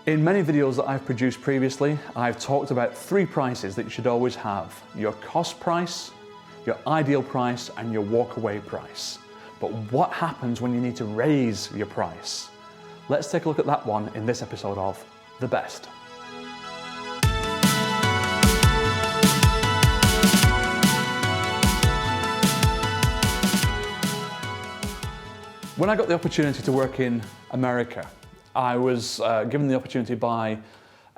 In many videos that I've produced previously, I've talked about 3 prices that you should always have: your cost price, your ideal price, and your walkaway price. But what happens when you need to raise your price? Let's take a look at that one in this episode of The Best. When I got the opportunity to work in America, I was given the opportunity by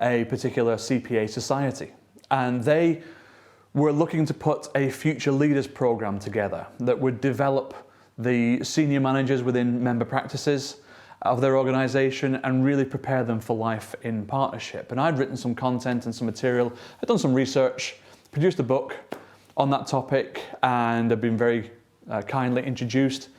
a particular CPA society, and they were looking to put a future leaders program together that would develop the senior managers within member practices of their organization and really prepare them for life in partnership. And I'd written some content and some material, I'd done some research, produced a book on that topic, and I've been very kindly introduced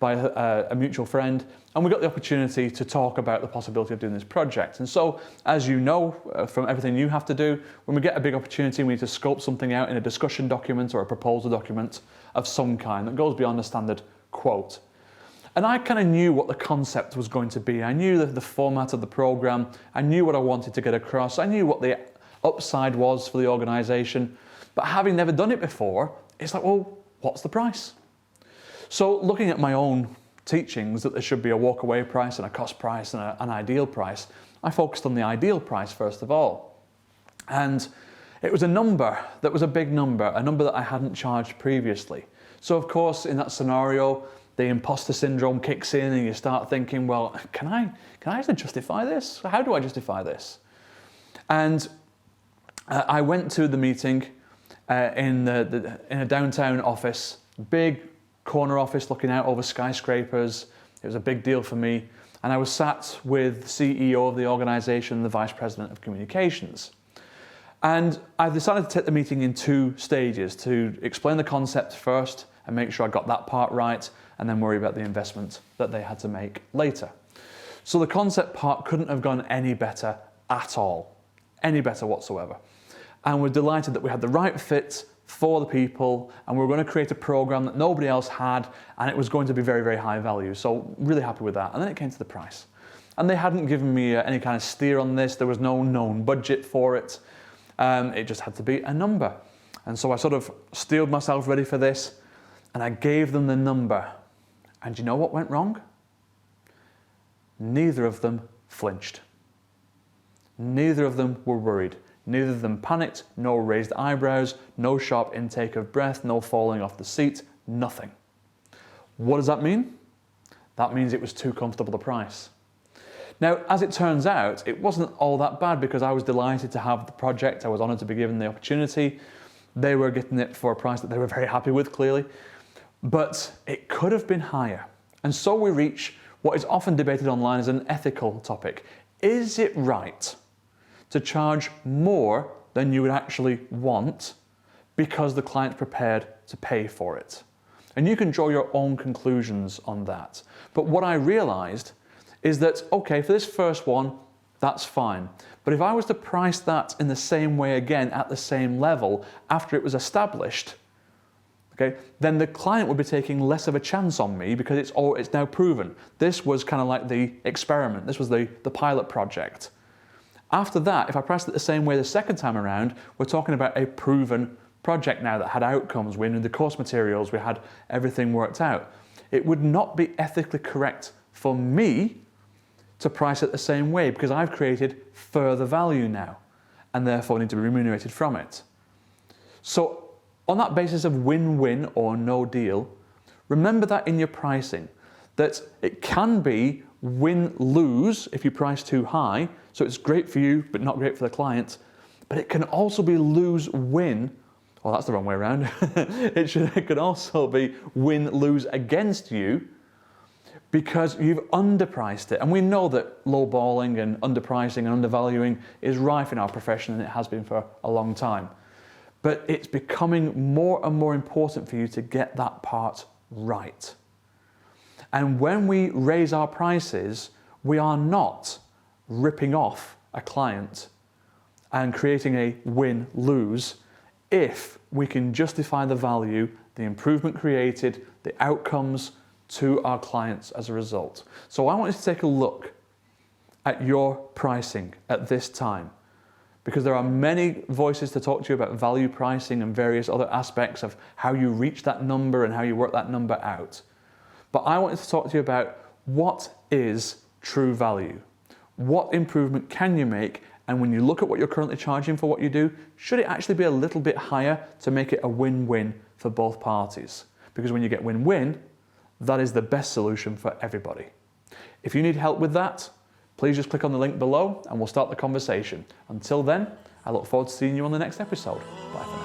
by a mutual friend, and we got the opportunity to talk about the possibility of doing this project. And so, as you know from everything you have to do, when we get a big opportunity, we need to scope something out in a discussion document or a proposal document of some kind that goes beyond a standard quote. And I kind of knew what the concept was going to be. I knew the format of the program. I knew what I wanted to get across. I knew what the upside was for the organization. But having never done it before, it's like, well, what's the price? So looking at my own teachings that there should be a walkaway price and a cost price and an ideal price, I focused on the ideal price first of all. And it was a number that was a big number, a number that I hadn't charged previously. So of course, in that scenario, the imposter syndrome kicks in and you start thinking, well, can I actually justify this? How do I justify this? And I went to the meeting in a downtown office, big corner office looking out over skyscrapers. It was a big deal for me. And I was sat with the CEO of the organization, the Vice President of Communications. And I decided to take the meeting in 2 stages, to explain the concept first and make sure I got that part right, and then worry about the investment that they had to make later. So the concept part couldn't have gone any better at all, any better whatsoever. And we're delighted that we had the right fit for the people, and we were going to create a program that nobody else had, and it was going to be very, very high value. So really happy with that. And then it came to the price. And they hadn't given me any kind of steer on this. There was no known budget for it. It just had to be a number. And so I sort of steeled myself ready for this, and I gave them the number. And you know what went wrong? Neither of them flinched. Neither of them were worried. Neither of them panicked, no raised eyebrows, no sharp intake of breath, no falling off the seat, nothing. What does that mean? That means it was too comfortable a price. Now, as it turns out, it wasn't all that bad, because I was delighted to have the project. I was honoured to be given the opportunity. They were getting it for a price that they were very happy with, clearly. But it could have been higher. And so we reach what is often debated online as an ethical topic. Is it right to charge more than you would actually want because the client's prepared to pay for it? And you can draw your own conclusions on that. But what I realized is that, okay, for this first one, that's fine. But if I was to price that in the same way again at the same level after it was established, okay, then the client would be taking less of a chance on me, because it's now proven. This was kind of like the experiment. This was the pilot project. After that, if I priced it the same way the second time around, we're talking about a proven project now that had outcomes. We knew the course materials, we had everything worked out. It would not be ethically correct for me to price it the same way, because I've created further value now and therefore need to be remunerated from it. So on that basis of win-win or no deal, remember that in your pricing, that it can be win-lose if you price too high, so it's great for you but not great for the client, but it can also be lose-win. Well, that's the wrong way around. It could also be win-lose against you, because you've underpriced it. And we know that lowballing and underpricing and undervaluing is rife in our profession, and it has been for a long time. But it's becoming more and more important for you to get that part right. And when we raise our prices, we are not ripping off a client and creating a win-lose if we can justify the value, the improvement created, the outcomes to our clients as a result. So I want you to take a look at your pricing at this time, because there are many voices to talk to you about value pricing and various other aspects of how you reach that number and how you work that number out. But I wanted to talk to you about what is true value. What improvement can you make? And when you look at what you're currently charging for what you do, should it actually be a little bit higher to make it a win-win for both parties? Because when you get win-win, that is the best solution for everybody. If you need help with that, please just click on the link below and we'll start the conversation. Until then, I look forward to seeing you on the next episode. Bye for now.